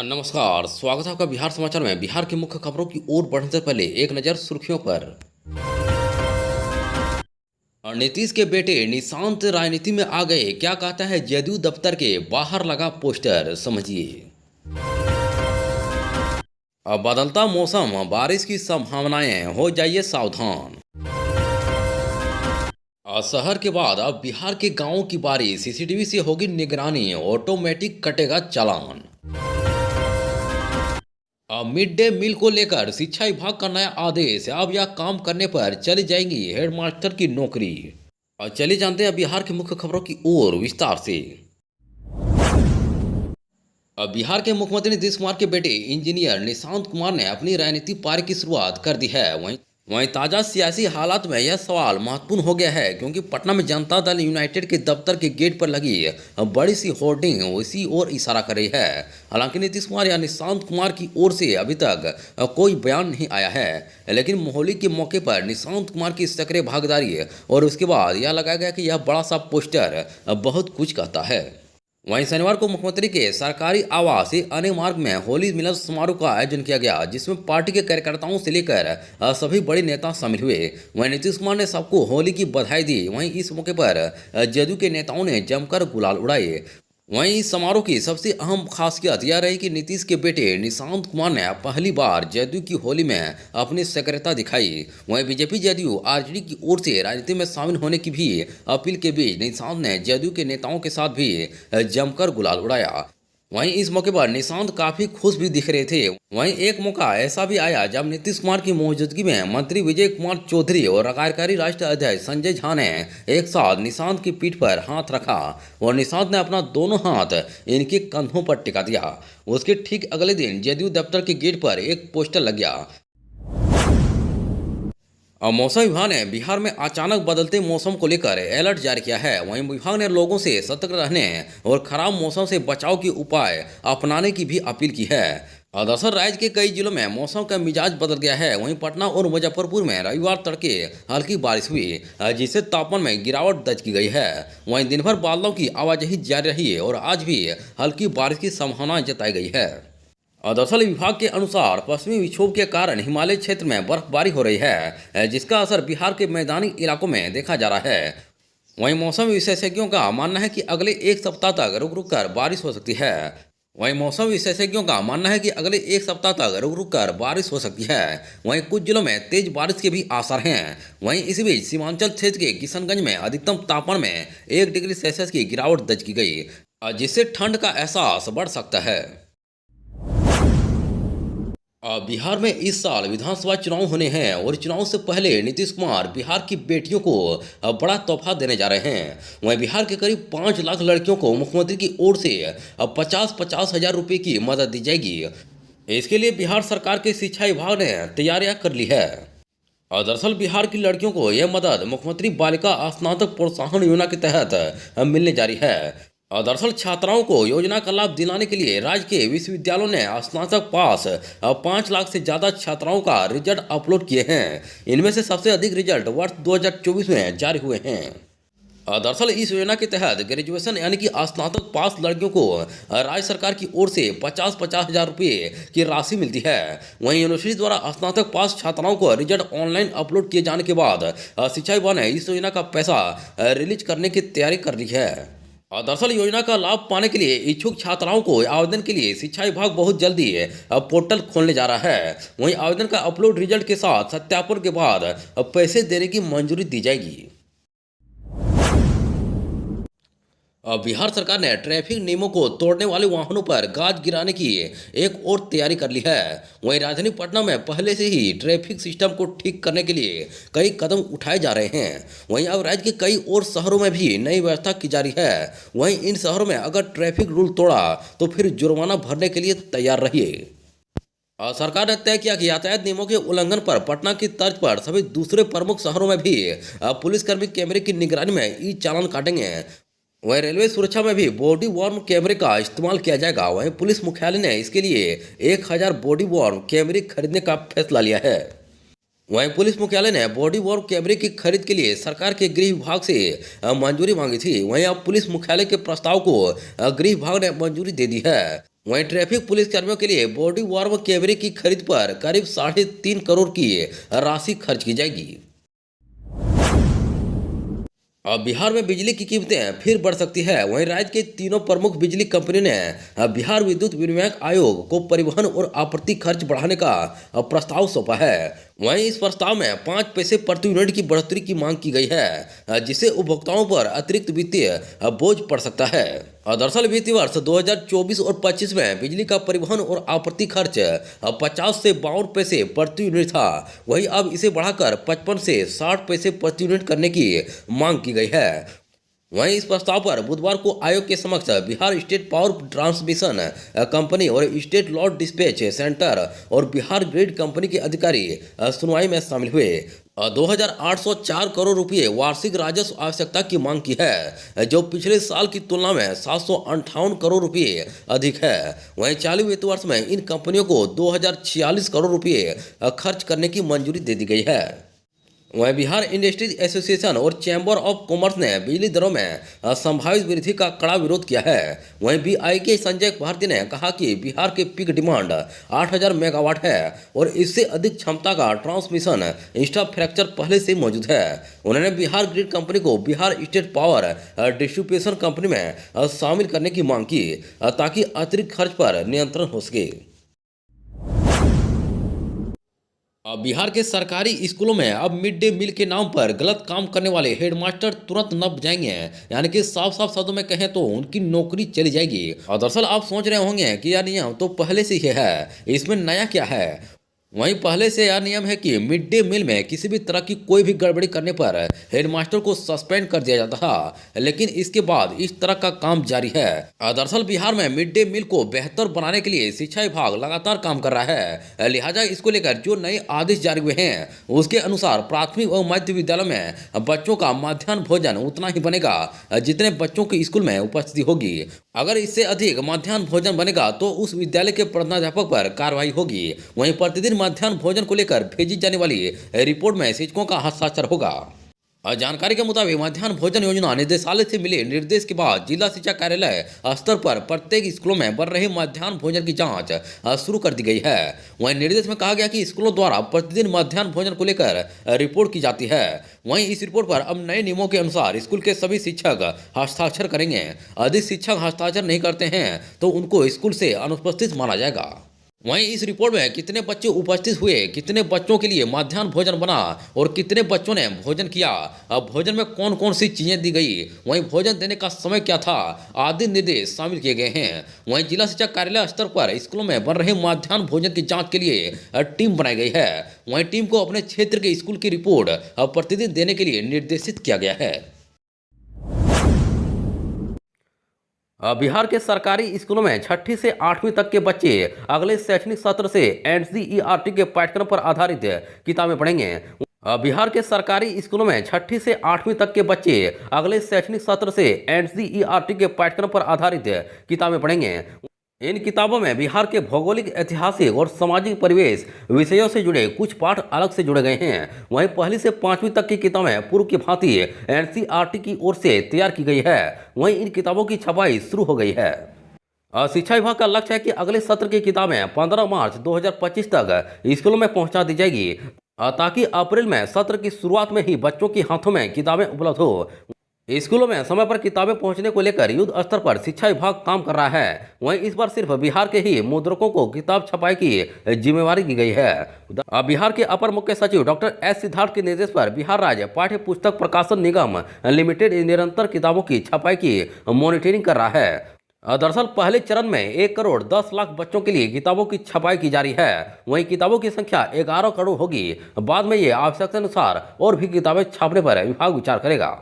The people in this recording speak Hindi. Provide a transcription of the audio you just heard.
नमस्कार, स्वागत है आपका बिहार समाचार में। बिहार की मुख्य खबरों की ओर बढ़ने से पहले एक नज़र सुर्खियों पर। नीतीश के बेटे निशांत राजनीति में आ गए, क्या कहता है जदयू दफ्तर के बाहर लगा पोस्टर, समझिए। बदलता मौसम, बारिश की संभावनाएं, हो जाइए सावधान। शहर के बाद अब बिहार के गांवों की बारी, सीसीटीवी से होगी निगरानी, ऑटोमेटिक कटेगा चालान। मिड डे मील को लेकर शिक्षा विभाग का नया आदेश, अब यह काम करने पर चली जाएंगी हेडमास्टर की नौकरी। और चलिए जानते हैं बिहार की मुख्य खबरों की ओर विस्तार से। अब बिहार के मुख्यमंत्री नीतीश कुमार के बेटे इंजीनियर निशांत कुमार ने अपनी राजनीतिक पारी की शुरुआत कर दी है। वहीं ताज़ा सियासी हालात में यह सवाल महत्वपूर्ण हो गया है, क्योंकि पटना में जनता दल यूनाइटेड के दफ्तर के गेट पर लगी बड़ी सी होर्डिंग इसी ओर इशारा कर रही है। हालांकि नीतीश कुमार या निशांत कुमार की ओर से अभी तक कोई बयान नहीं आया है, लेकिन मोहाली के मौके पर निशांत कुमार की सक्रिय भागीदारी और उसके बाद यह लगाया गया कि यह बड़ा सा पोस्टर बहुत कुछ कहता है। वहीं शनिवार को मुख्यमंत्री के सरकारी आवास अनेक मार्ग में होली मिलन समारोह का आयोजन किया गया, जिसमें पार्टी के कार्यकर्ताओं से लेकर सभी बड़े नेता शामिल हुए। वहीं नीतीश कुमार ने सबको होली की बधाई दी। वहीं इस मौके पर जदयू के नेताओं ने जमकर गुलाल उड़ाए। वहीं इस समारोह की सबसे अहम खासियत यह रही कि नीतीश के बेटे निशांत कुमार ने पहली बार जदयू की होली में अपनी सक्रियता दिखाई। वहीं बीजेपी जदयू आरजेडी की ओर से राजनीति में शामिल होने की भी अपील के बीच निशांत ने जदयू के नेताओं के साथ भी जमकर गुलाल उड़ाया। वहीं इस मौके पर निशांत काफी खुश भी दिख रहे थे। वहीं एक मौका ऐसा भी आया जब नीतीश कुमार की मौजूदगी में मंत्री विजय कुमार चौधरी और कार्यकारी राष्ट्रीय अध्यक्ष संजय झा ने एक साथ निशांत की पीठ पर हाथ रखा और निशांत ने अपना दोनों हाथ इनके कंधों पर टिका दिया। उसके ठीक अगले दिन जदयू दफ्तर के गेट पर एक पोस्टर लग गया। मौसम विभाग ने बिहार में अचानक बदलते मौसम को लेकर अलर्ट जारी किया है। वहीं विभाग ने लोगों से सतर्क रहने और खराब मौसम से बचाव के उपाय अपनाने की भी अपील की है। दरअसल राज्य के कई जिलों में मौसम का मिजाज बदल गया है। वहीं पटना और मुजफ्फरपुर में रविवार तड़के हल्की बारिश हुई, जिससे तापमान में गिरावट दर्ज की गई है। वहीं दिन भर बादलों की आवाजाही जारी रही और आज भी हल्की बारिश की संभावना जताई गई है। दरअसल विभाग के अनुसार पश्चिमी विक्षोभ के कारण हिमालय क्षेत्र में बर्फबारी हो रही है, जिसका असर बिहार के मैदानी इलाकों में देखा जा रहा है। वहीं मौसम विशेषज्ञों का मानना है कि अगले एक सप्ताह तक रुक रुक कर बारिश हो सकती है। वहीं कुछ जिलों में तेज बारिश के भी आसार हैं। वहीं इसी बीच सीमांचल क्षेत्र के किशनगंज में अधिकतम तापमान में 1 डिग्री सेल्सियस की गिरावट दर्ज की गई, जिससे ठंड का एहसास बढ़ सकता है। बिहार में इस साल विधानसभा चुनाव होने हैं और चुनाव से पहले नीतीश कुमार बिहार की बेटियों को बड़ा तोहफा देने जा रहे हैं। वहीं बिहार के करीब 5 लाख लड़कियों को मुख्यमंत्री की ओर से 50-50 हज़ार रुपये की मदद दी जाएगी। इसके लिए बिहार सरकार के शिक्षा विभाग ने तैयारियां कर ली है। दरअसल बिहार की लड़कियों को यह मदद मुख्यमंत्री बालिका स्नातक प्रोत्साहन योजना के तहत मिलने जा रही है। दरअसल छात्राओं को योजना का लाभ दिलाने के लिए राज्य के विश्वविद्यालयों ने स्नातक पास 5 लाख से ज़्यादा छात्राओं का रिजल्ट अपलोड किए हैं। इनमें से सबसे अधिक रिजल्ट वर्ष 2024 में जारी हुए हैं। दरअसल इस योजना के तहत ग्रेजुएशन यानी कि स्नातक पास लड़कियों को राज्य सरकार की ओर से 50-50 हज़ार रुपये की राशि मिलती है। वहीं यूनिवर्सिटी द्वारा स्नातक पास छात्राओं को रिजल्ट ऑनलाइन अपलोड किए जाने के बाद शिक्षा विभाग ने इस योजना का पैसा रिलीज करने की तैयारी कर ली है। दरअसल योजना का लाभ पाने के लिए इच्छुक छात्राओं को आवेदन के लिए शिक्षा विभाग बहुत जल्दी पोर्टल खोलने जा रहा है। वहीं आवेदन का अपलोड रिजल्ट के साथ सत्यापन के बाद पैसे देने की मंजूरी दी जाएगी। बिहार सरकार ने ट्रैफिक नियमों को तोड़ने वाले वाहनों पर गाज गिराने की एक और तैयारी कर ली है। वहीं राजधानी पटना में पहले से ही ट्रैफिक सिस्टम को ठीक करने के लिए कई कदम उठाए जा रहे हैं। वहीं अब राज्य के कई और शहरों में भी नई व्यवस्था की जा रही है। वहीं इन शहरों में अगर ट्रैफिक रूल तोड़ा तो फिर जुर्माना भरने के लिए तैयार रहिए। सरकार ने तय किया कि यातायात नियमों के उल्लंघन पर पटना की तर्ज पर सभी दूसरे प्रमुख शहरों में भी पुलिसकर्मी कैमरे की निगरानी में ई चालान काटेंगे। वहीं रेलवे सुरक्षा में भी बॉडी वार्म कैमरे का इस्तेमाल किया जाएगा। वहीं पुलिस मुख्यालय ने इसके लिए 1000 बॉडी वार्म कैमरे खरीदने का फैसला लिया है। वहीं पुलिस मुख्यालय ने बॉडी वार्म कैमरे की खरीद के लिए सरकार के गृह विभाग से मंजूरी मांगी थी। वहीं अब पुलिस मुख्यालय के प्रस्ताव को गृह विभाग ने मंजूरी दे दी है। वहीं ट्रैफिक पुलिस कर्मियों के लिए बॉडी वार्म कैमरे की खरीद पर करीब 3.5 करोड़ की राशि खर्च की जाएगी। अब बिहार में बिजली की कीमतें फिर बढ़ सकती है। वहीं राज्य के तीनों प्रमुख बिजली कंपनी ने बिहार विद्युत विनियामक आयोग को परिवहन और आपूर्ति खर्च बढ़ाने का प्रस्ताव सौंपा है। वहीं इस प्रस्ताव में 5 पैसे प्रति यूनिट की बढ़ोतरी की मांग की गई है, जिससे उपभोक्ताओं पर अतिरिक्त वित्तीय बोझ पड़ सकता है। दरअसल वित्तीय वर्ष 2024 और 25 में बिजली का परिवहन और आपूर्ति खर्च 50 से 52 पैसे प्रति यूनिट था। वहीं अब इसे बढ़ाकर 55 से 60 पैसे प्रति यूनिट करने की मांग की गई है। वहीं इस प्रस्ताव पर बुधवार को आयोग के समक्ष Bihar state power transmission company और स्टेट लोड डिस्पैच सेंटर और बिहार ग्रिड कंपनी के अधिकारी सुनवाई में शामिल हुए। 2,804 करोड़ रुपए वार्षिक राजस्व आवश्यकता की मांग की है, जो पिछले साल की तुलना में 758 करोड़ रुपए अधिक है। वहीं चालू वित्त वर्ष में इन कंपनियों को 2,046 करोड़ रुपए खर्च करने की मंजूरी दे दी गई है। वहीं बिहार इंडस्ट्रीज एसोसिएशन और चैम्बर ऑफ कॉमर्स ने बिजली दरों में संभावित वृद्धि का कड़ा विरोध किया है। वहीं बीआई के संजय भारती ने कहा कि बिहार की पीक डिमांड 8,000 मेगावाट है और इससे अधिक क्षमता का ट्रांसमिशन इंफ्रास्ट्रक्चर पहले से मौजूद है। उन्होंने बिहार ग्रिड कंपनी को Bihar state power distribution company में शामिल करने की मांग की, ताकि अतिरिक्त खर्च पर नियंत्रण हो सके। अब बिहार के सरकारी स्कूलों में अब मिड डे मील के नाम पर गलत काम करने वाले हेडमास्टर तुरंत नप जाएंगे, यानी कि साफ साफ शब्दों में कहें तो उनकी नौकरी चली जाएगी। और दरअसल आप सोच रहे होंगे कि यह नियम तो पहले से ही है, इसमें नया क्या है। वहीं पहले से यह नियम है कि मिड डे मील में किसी भी तरह की कोई भी गड़बड़ी करने पर हेडमास्टर को सस्पेंड कर दिया जाता था, लेकिन इसके बाद इस तरह का काम जारी है। दरअसल बिहार में मिड डे मील को बेहतर बनाने के लिए शिक्षा विभाग लगातार काम कर रहा है। लिहाजा इसको लेकर जो नए आदेश जारी हुए हैं उसके अनुसार प्राथमिक और मध्य विद्यालय में बच्चों का मध्याह्न भोजन उतना ही बनेगा जितने बच्चों की स्कूल में उपस्थिति होगी। अगर इससे अधिक मध्याह्न भोजन बनेगा तो उस विद्यालय के प्रधानाध्यापक पर कार्रवाई होगी। वहीं प्रतिदिन मध्याह्न भोजन को लेकर भेजी जाने वाली रिपोर्ट में शिक्षकों का हस्ताक्षर होगा। जानकारी के मुताबिक मध्याह्न भोजन योजना निदेशालय से मिले निर्देश के बाद जिला शिक्षा कार्यालय स्तर पर प्रत्येक स्कूलों में बन रहे मध्याह्न भोजन की जांच शुरू कर दी गई है। वहीं निर्देश में कहा गया कि स्कूलों द्वारा प्रतिदिन मध्याह्न भोजन को लेकर रिपोर्ट की जाती है। वहीं इस रिपोर्ट पर अब नए नियमों के अनुसार स्कूल के सभी शिक्षक हस्ताक्षर करेंगे। यदि शिक्षक हस्ताक्षर नहीं करते हैं तो उनको स्कूल से अनुपस्थित माना जाएगा। वहीं इस रिपोर्ट में कितने बच्चे उपस्थित हुए, कितने बच्चों के लिए मध्याह्न भोजन बना और कितने बच्चों ने भोजन किया, अब भोजन में कौन कौन सी चीजें दी गई, वहीं भोजन देने का समय क्या था, आदि निर्देश शामिल किए गए हैं। वहीं जिला शिक्षा कार्यालय स्तर पर स्कूलों में बन रहे मध्याह्न भोजन की जांच के लिए टीम बनाई गई है। वहीं टीम को अपने क्षेत्र के स्कूल की रिपोर्ट प्रतिदिन देने के लिए निर्देशित किया गया है। बिहार के सरकारी स्कूलों में 6ठी से 8वीं तक के बच्चे अगले शैक्षणिक सत्र से एनसीईआरटी के पाठ्यक्रम पर आधारित किताबें पढ़ेंगे। बिहार के सरकारी स्कूलों में 6ठी से 8वीं तक के बच्चे अगले शैक्षणिक सत्र से एनसीईआरटी के पाठ्यक्रम पर आधारित किताबें पढ़ेंगे। इन किताबों में बिहार के भौगोलिक, ऐतिहासिक और सामाजिक परिवेश विषयों से जुड़े कुछ पाठ अलग से जुड़े गए हैं। वहीं 1ली से 5वीं तक की किताबें पूर्व की भांति एनसीईआरटी की ओर से तैयार की गई है। वहीं इन किताबों की छपाई शुरू हो गई है। शिक्षा विभाग का लक्ष्य है कि अगले सत्र की किताबें 15 मार्च 2025 तक स्कूलों में पहुंचा दी जाएगी, ताकि अप्रैल में सत्र की शुरुआत में ही बच्चों के हाथों में किताबें उपलब्ध हो। स्कूलों में समय पर किताबें पहुंचने को लेकर युद्ध स्तर पर शिक्षा विभाग काम कर रहा है। वहीं इस बार सिर्फ बिहार के ही मुद्रकों को किताब छपाई की जिम्मेवारी दी गई है। बिहार के अपर मुख्य सचिव डॉक्टर एस सिद्धार्थ के निर्देश पर बिहार राज्य पाठ्य पुस्तक प्रकाशन निगम लिमिटेड निरंतर किताबों की छपाई की मॉनिटरिंग कर रहा है। दरअसल पहले चरण में 1 करोड़ 10 लाख बच्चों के लिए किताबों की छपाई की जा रही है। वहीं किताबों की संख्या 11 करोड़ होगी। बाद में ये आवश्यकता अनुसार और भी किताबें छापने पर विभाग विचार करेगा।